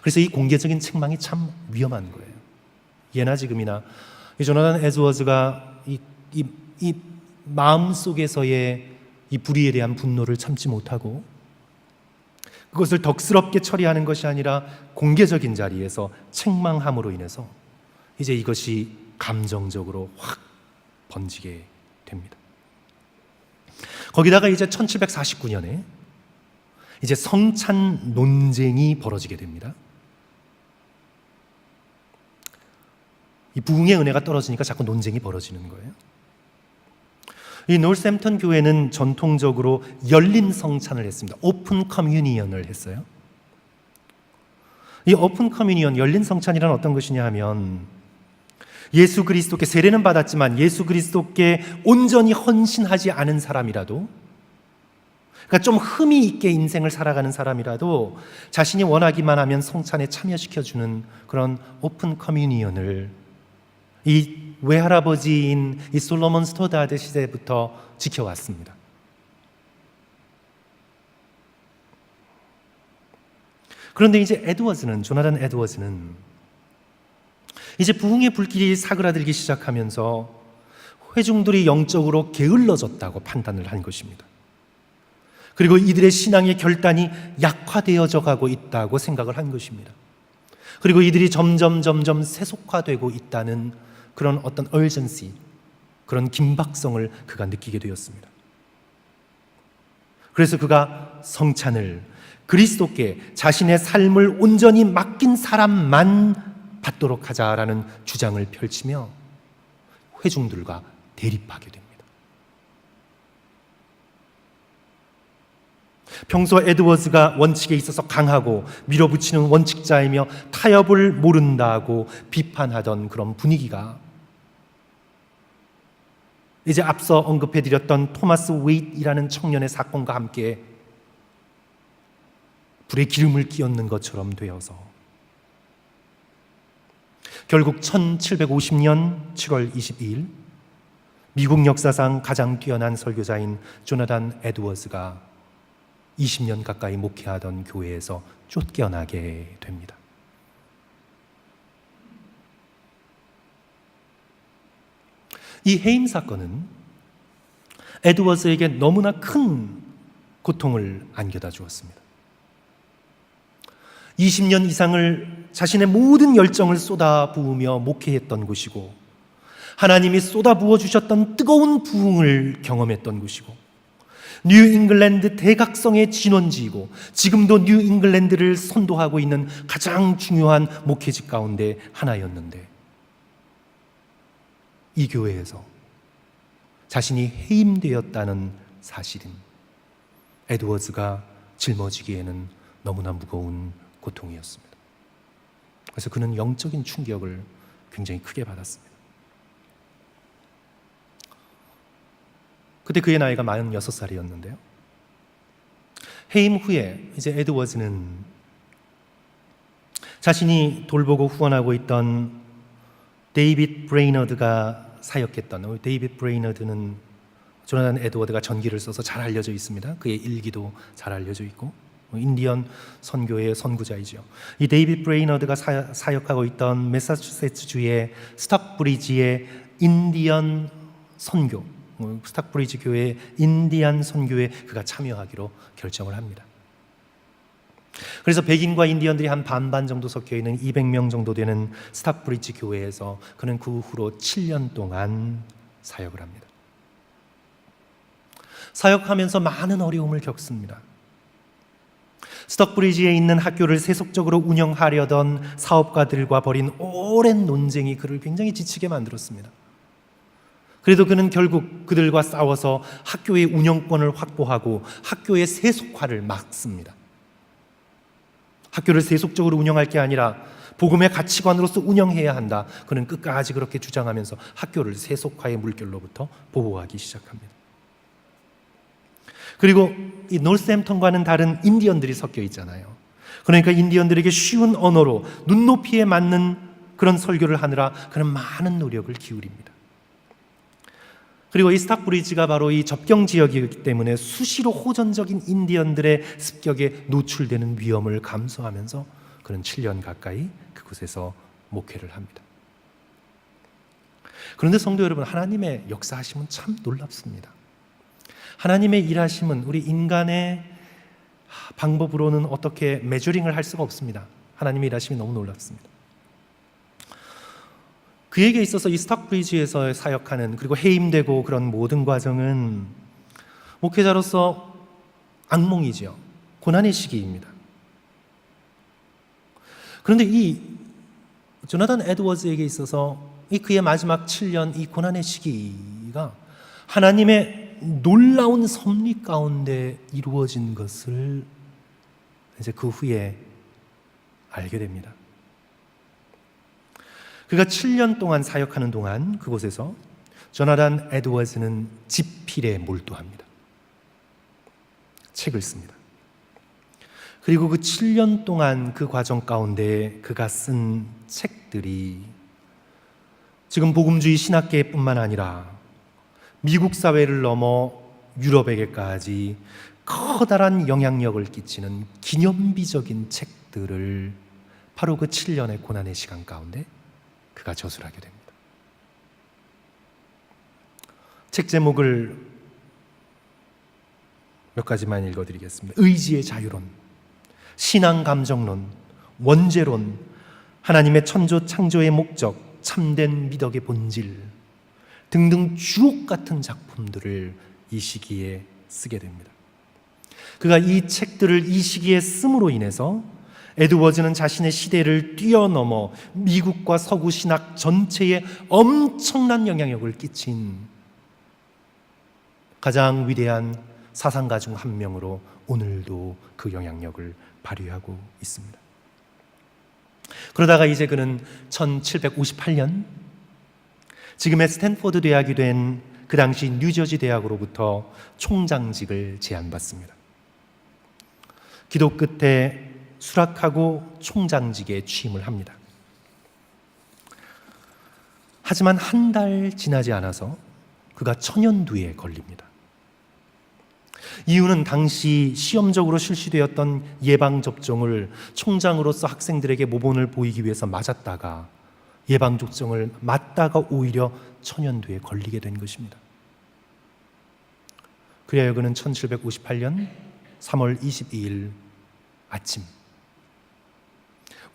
그래서 이 공개적인 책망이 참 위험한 거예요. 예나 지금이나 이 조나단 에드워즈가 이 마음속에서의 이 불의에 대한 분노를 참지 못하고 그것을 덕스럽게 처리하는 것이 아니라 공개적인 자리에서 책망함으로 인해서 이제 이것이 감정적으로 확 번지게 됩니다. 거기다가 이제 1749년에 이제 성찬 논쟁이 벌어지게 됩니다. 이 부흥의 은혜가 떨어지니까 자꾸 논쟁이 벌어지는 거예요. 이 노스햄튼 교회는 전통적으로 열린 성찬을 했습니다. 오픈 커뮤니언을 했어요. 이 오픈 커뮤니언, 열린 성찬이란 어떤 것이냐 하면 예수 그리스도께 세례는 받았지만 예수 그리스도께 온전히 헌신하지 않은 사람이라도, 그러니까 좀 흠이 있게 인생을 살아가는 사람이라도 자신이 원하기만 하면 성찬에 참여시켜주는 그런 오픈 커뮤니언을 이 외할아버지인 이 솔로몬 스토다드 시대부터 지켜왔습니다. 그런데 이제 조나단 에드워즈는 이제 부흥의 불길이 사그라들기 시작하면서 회중들이 영적으로 게을러졌다고 판단을 한 것입니다. 그리고 이들의 신앙의 결단이 약화되어져 가고 있다고 생각을 한 것입니다. 그리고 이들이 점점 세속화되고 있다는 그런 어떤 urgency, 그런 긴박성을 그가 느끼게 되었습니다. 그래서 그가 성찬을 그리스도께 자신의 삶을 온전히 맡긴 사람만 받도록 하자라는 주장을 펼치며 회중들과 대립하게 됩니다. 평소 에드워즈가 원칙에 있어서 강하고 밀어붙이는 원칙자이며 타협을 모른다고 비판하던 그런 분위기가 이제 앞서 언급해드렸던 토마스 웨이트이라는 청년의 사건과 함께 불에 기름을 끼얹는 것처럼 되어서 결국 1750년 7월 22일 미국 역사상 가장 뛰어난 설교자인 조나단 에드워즈가 20년 가까이 목회하던 교회에서 쫓겨나게 됩니다. 이 해임 사건은 에드워즈에게 너무나 큰 고통을 안겨다 주었습니다. 20년 이상을 자신의 모든 열정을 쏟아부으며 목회했던 곳이고 하나님이 쏟아부어 주셨던 뜨거운 부흥을 경험했던 곳이고 뉴 잉글랜드 대각성의 진원지이고 지금도 뉴 잉글랜드를 선도하고 있는 가장 중요한 목회직 가운데 하나였는데 이 교회에서 자신이 해임되었다는 사실은 에드워즈가 짊어지기에는 너무나 무거운 고통이었습니다. 그래서 그는 영적인 충격을 굉장히 크게 받았습니다. 그때 그의 나이가 46살이었는데요. 해임 후에 이제 에드워즈는 자신이 돌보고 후원하고 있던 데이빗 브레이너드가 사역했던, 데이빗 브레이너드는 조나단 에드워드가 전기를 써서 잘 알려져 있습니다. 그의 일기도 잘 알려져 있고 인디언 선교의 선구자이죠. 이 데이빗 브레이너드가 사역하고 있던 매사추세츠주의 스톡브리지의 인디언 선교, 스톡브리지 교회의 인디안 선교에 그가 참여하기로 결정을 합니다. 그래서 백인과 인디언들이 한 반반 정도 섞여 있는 200명 정도 되는 스톡브리지 교회에서 그는 그 후로 7년 동안 사역을 합니다. 사역하면서 많은 어려움을 겪습니다. 스톡브리지에 있는 학교를 세속적으로 운영하려던 사업가들과 벌인 오랜 논쟁이 그를 굉장히 지치게 만들었습니다. 그래도 그는 결국 그들과 싸워서 학교의 운영권을 확보하고 학교의 세속화를 막습니다. 학교를 세속적으로 운영할 게 아니라 복음의 가치관으로서 운영해야 한다. 그는 끝까지 그렇게 주장하면서 학교를 세속화의 물결로부터 보호하기 시작합니다. 그리고 이 노스햄턴과는 다른 인디언들이 섞여 있잖아요. 그러니까 인디언들에게 쉬운 언어로 눈높이에 맞는 그런 설교를 하느라 그는 많은 노력을 기울입니다. 그리고 이 스톡브리지가 바로 이 접경 지역이기 때문에 수시로 호전적인 인디언들의 습격에 노출되는 위험을 감수하면서 그는 7년 가까이 그곳에서 목회를 합니다. 그런데 성도 여러분, 하나님의 역사하심은 참 놀랍습니다. 하나님의 일하심은 우리 인간의 방법으로는 어떻게 메저링을 할 수가 없습니다. 하나님의 일하심이 너무 놀랍습니다. 그에게 있어서 이 스톡브리지에서 사역하는 그리고 해임되고 그런 모든 과정은 목회자로서 악몽이죠. 고난의 시기입니다. 그런데 이 조나단 에드워즈에게 있어서 이 그의 마지막 7년 이 고난의 시기가 하나님의 놀라운 섭리 가운데 이루어진 것을 이제 그 후에 알게 됩니다. 그가 7년 동안 사역하는 동안 그곳에서 조나단 에드워즈는 집필에 몰두합니다. 책을 씁니다. 그리고 그 7년 동안 그 과정 가운데 그가 쓴 책들이 지금 복음주의 신학계뿐만 아니라 미국 사회를 넘어 유럽에게까지 커다란 영향력을 끼치는 기념비적인 책들을 바로 그 7년의 고난의 시간 가운데 그가 저술하게 됩니다. 책 제목을 몇 가지만 읽어드리겠습니다. 의지의 자유론, 신앙 감정론, 원죄론, 하나님의 천조 창조의 목적, 참된 미덕의 본질 등등 주옥 같은 작품들을 이 시기에 쓰게 됩니다. 그가 이 책들을 이 시기에 씀으로 인해서 에드워즈는 자신의 시대를 뛰어넘어 미국과 서구 신학 전체에 엄청난 영향력을 끼친 가장 위대한 사상가 중 한 명으로 오늘도 그 영향력을 발휘하고 있습니다. 그러다가 이제 그는 1758년 지금의 스탠포드 대학이 된 그 당시 뉴저지 대학으로부터 총장직을 제안받습니다. 기도 끝에 수락하고 총장직에 취임을 합니다. 하지만 한 달 지나지 않아서 그가 천연두에 걸립니다. 이유는 당시 시험적으로 실시되었던 예방접종을 총장으로서 학생들에게 모본을 보이기 위해서 맞았다가 예방접종을 맞다가 오히려 천연두에 걸리게 된 것입니다. 그래야 그는 1758년 3월 22일 아침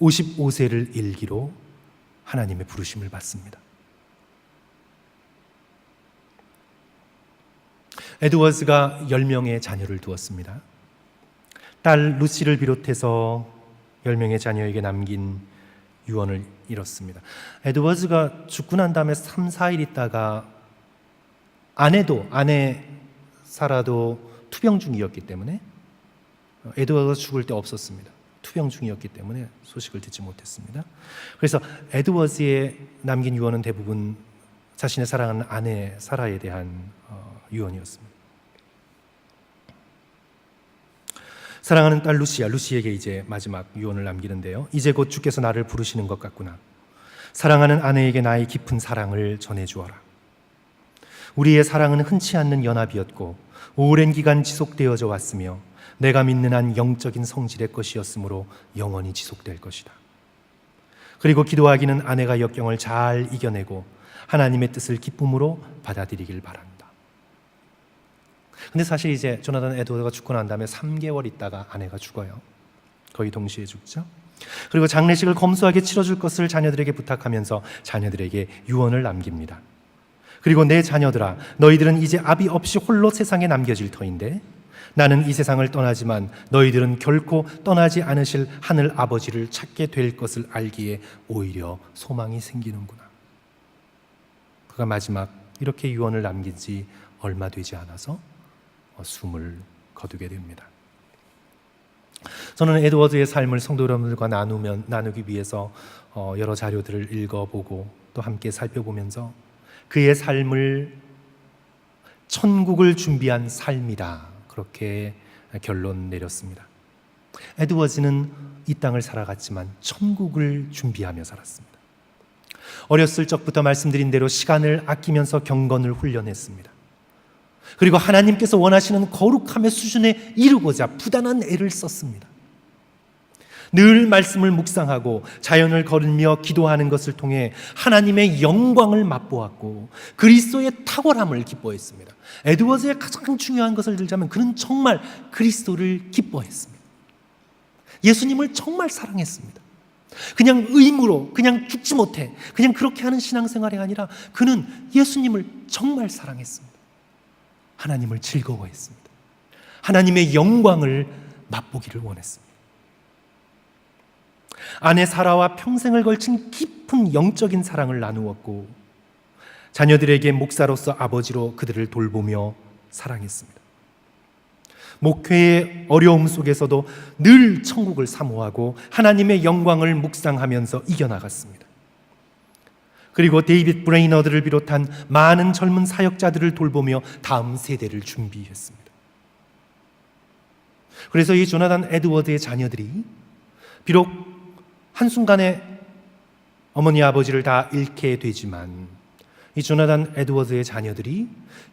55세를 일기로 하나님의 부르심을 받습니다. 에드워즈가 10명의 자녀를 두었습니다. 딸 루시를 비롯해서 10명의 자녀에게 남긴 유언을 이뤘습니다. 에드워즈가 죽고 난 다음에 3, 4일 있다가 아내 사라도 투병 중이었기 때문에 에드워즈가 죽을 때 없었습니다. 투병 중이었기 때문에 소식을 듣지 못했습니다. 그래서 에드워즈의 남긴 유언은 대부분 자신의 사랑하는 아내 사라에 대한 유언이었습니다. 사랑하는 딸 루시에게 이제 마지막 유언을 남기는데요. 이제 곧 주께서 나를 부르시는 것 같구나. 사랑하는 아내에게 나의 깊은 사랑을 전해주어라. 우리의 사랑은 흔치 않는 연합이었고 오랜 기간 지속되어져 왔으며 내가 믿는 한 영적인 성질의 것이었으므로 영원히 지속될 것이다. 그리고 기도하기는 아내가 역경을 잘 이겨내고 하나님의 뜻을 기쁨으로 받아들이길 바란다. 근데 사실 이제 조나단 에드워드가 죽고 난 다음에 3개월 있다가 아내가 죽어요. 거의 동시에 죽죠. 그리고 장례식을 검소하게 치러줄 것을 자녀들에게 부탁하면서 자녀들에게 유언을 남깁니다. 그리고 내 자녀들아, 너희들은 이제 아비 없이 홀로 세상에 남겨질 터인데 나는 이 세상을 떠나지만 너희들은 결코 떠나지 않으실 하늘 아버지를 찾게 될 것을 알기에 오히려 소망이 생기는구나. 그가 마지막 이렇게 유언을 남긴 지 얼마 되지 않아서 숨을 거두게 됩니다. 저는 에드워드의 삶을 성도 여러분들과 나누기 위해서 여러 자료들을 읽어보고 또 함께 살펴보면서 그의 삶을 천국을 준비한 삶이다, 그렇게 결론 내렸습니다. 에드워즈는 이 땅을 살아갔지만 천국을 준비하며 살았습니다. 어렸을 적부터 말씀드린 대로 시간을 아끼면서 경건을 훈련했습니다. 그리고 하나님께서 원하시는 거룩함의 수준에 이르고자 부단한 애를 썼습니다. 늘 말씀을 묵상하고 자연을 걸으며 기도하는 것을 통해 하나님의 영광을 맛보았고 그리스도의 탁월함을 기뻐했습니다. 에드워즈의 가장 중요한 것을 들자면 그는 정말 그리스도를 기뻐했습니다. 예수님을 정말 사랑했습니다. 그냥 의무로, 그냥 죽지 못해, 그냥 그렇게 하는 신앙생활이 아니라 그는 예수님을 정말 사랑했습니다. 하나님을 즐거워했습니다. 하나님의 영광을 맛보기를 원했습니다. 아내 사라와 평생을 걸친 깊은 영적인 사랑을 나누었고 자녀들에게 목사로서 아버지로 그들을 돌보며 사랑했습니다. 목회의 어려움 속에서도 늘 천국을 사모하고 하나님의 영광을 묵상하면서 이겨나갔습니다. 그리고 데이빗 브레이너드를 비롯한 많은 젊은 사역자들을 돌보며 다음 세대를 준비했습니다. 그래서 이 조나단 에드워드의 자녀들이 비록 한순간에 어머니 아버지를 다 잃게 되지만 이 조나단 에드워드의 자녀들이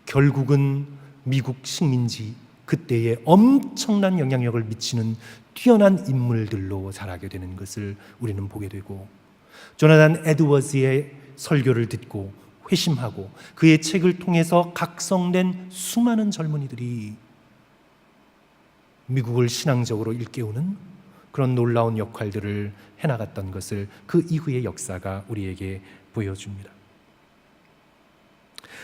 결국은 미국 식민지 그때에 엄청난 영향력을 미치는 뛰어난 인물들로 자라게 되는 것을 우리는 보게 되고 조나단 에드워즈의 설교를 듣고 회심하고 그의 책을 통해서 각성된 수많은 젊은이들이 미국을 신앙적으로 일깨우는 그런 놀라운 역할들을 해나갔던 것을 그 이후의 역사가 우리에게 보여줍니다.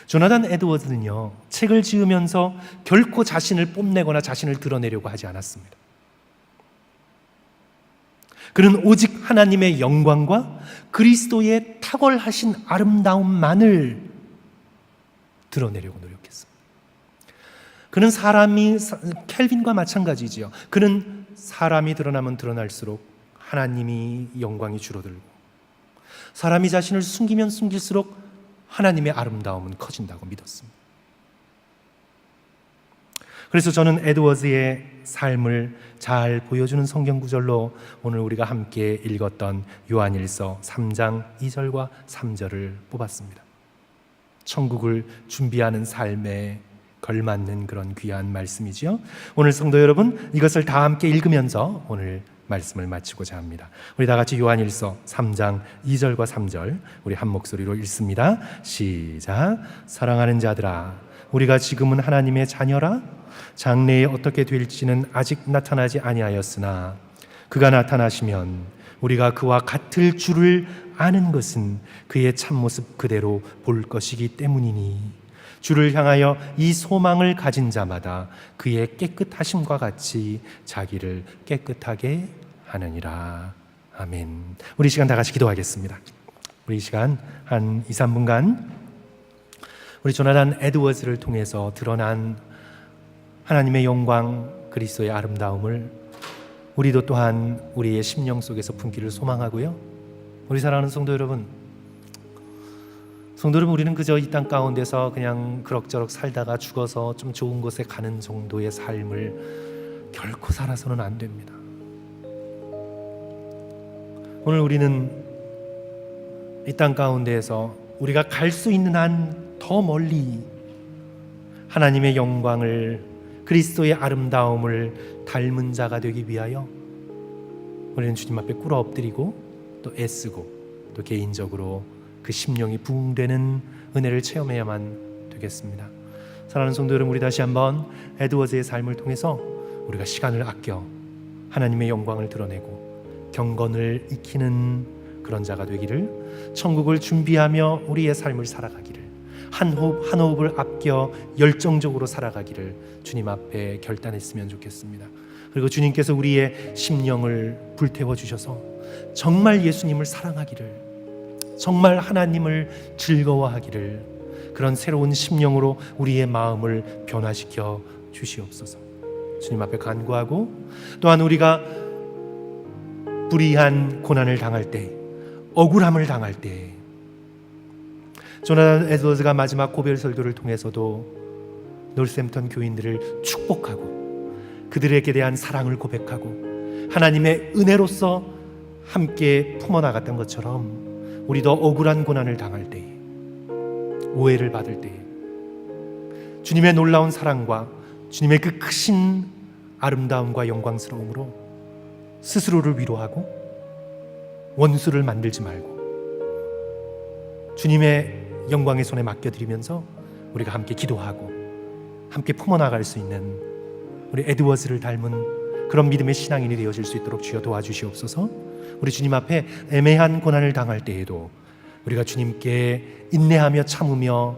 조나단 에드워즈는요, 책을 지으면서 결코 자신을 뽐내거나 자신을 드러내려고 하지 않았습니다. 그는 오직 하나님의 영광과 그리스도의 탁월하신 아름다움만을 드러내려고 노력했습니다. 그는 켈빈과 마찬가지지요. 그는 사람이 드러나면 드러날수록 하나님이 영광이 줄어들고, 사람이 자신을 숨기면 숨길수록 하나님의 아름다움은 커진다고 믿었습니다. 그래서 저는 에드워즈의 삶을 잘 보여주는 성경 구절로 오늘 우리가 함께 읽었던 요한일서 3장 2절과 3절을 뽑았습니다. 천국을 준비하는 삶에 걸맞는 그런 귀한 말씀이지요. 오늘 성도 여러분, 이것을 다 함께 읽으면서 오늘 말씀을 마치고자 합니다. 우리 다 같이 요한일서 3장 2절과 3절 우리 한 목소리로 읽습니다. 시작. 사랑하는 자들아, 우리가 지금은 하나님의 자녀라. 장래에 어떻게 될지는 아직 나타나지 아니하였으나 그가 나타나시면 우리가 그와 같을 줄을 아는 것은 그의 참모습 그대로 볼 것이기 때문이니 주를 향하여 이 소망을 가진 자마다 그의 깨끗하심과 같이 자기를 깨끗하게 하느니라. 아멘. 우리 시간 다 같이 기도하겠습니다. 우리 시간 한 2, 3분간 우리 조나단 에드워즈를 통해서 드러난 하나님의 영광, 그리스도의 아름다움을 우리도 또한 우리의 심령 속에서 품기를 소망하고요. 우리 사랑하는 성도 여러분, 우리는 그저 이 땅 가운데서 그냥 그럭저럭 살다가 죽어서 좀 좋은 곳에 가는 정도의 삶을 결코 살아서는 안 됩니다. 오늘 우리는 이 땅 가운데에서 우리가 갈 수 있는 한 더 멀리 하나님의 영광을, 그리스도의 아름다움을 닮은 자가 되기 위하여 우리는 주님 앞에 꿇어 엎드리고 또 애쓰고 또 개인적으로 그 심령이 부흥되는 은혜를 체험해야만 되겠습니다. 사랑하는 성도 여러분, 우리 다시 한번 에드워즈의 삶을 통해서 우리가 시간을 아껴 하나님의 영광을 드러내고 경건을 익히는 그런 자가 되기를, 천국을 준비하며 우리의 삶을 살아가기를, 한 호흡 한 호흡을 아껴 열정적으로 살아가기를 주님 앞에 결단했으면 좋겠습니다. 그리고 주님께서 우리의 심령을 불태워 주셔서 정말 예수님을 사랑하기를, 정말 하나님을 즐거워하기를, 그런 새로운 심령으로 우리의 마음을 변화시켜 주시옵소서. 주님 앞에 간구하고, 또한 우리가 불의한 고난을 당할 때, 억울함을 당할 때, 조나단 에드워즈가 마지막 고별 설교를 통해서도 놀샘턴 교인들을 축복하고 그들에게 대한 사랑을 고백하고 하나님의 은혜로서 함께 품어나갔던 것처럼 우리도 억울한 고난을 당할 때에, 오해를 받을 때에 주님의 놀라운 사랑과 주님의 그 크신 아름다움과 영광스러움으로 스스로를 위로하고 원수를 만들지 말고 주님의 영광의 손에 맡겨드리면서 우리가 함께 기도하고 함께 품어나갈 수 있는 우리 에드워즈를 닮은 그런 믿음의 신앙인이 되어질 수 있도록 주여 도와주시옵소서. 우리 주님 앞에 애매한 고난을 당할 때에도 우리가 주님께 인내하며 참으며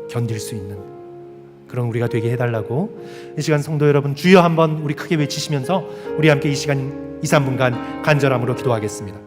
견딜 수 있는 그런 우리가 되게 해달라고, 이 시간 성도 여러분, 주여 한번 우리 크게 외치시면서 우리 함께 이 시간 2, 3분간 간절함으로 기도하겠습니다.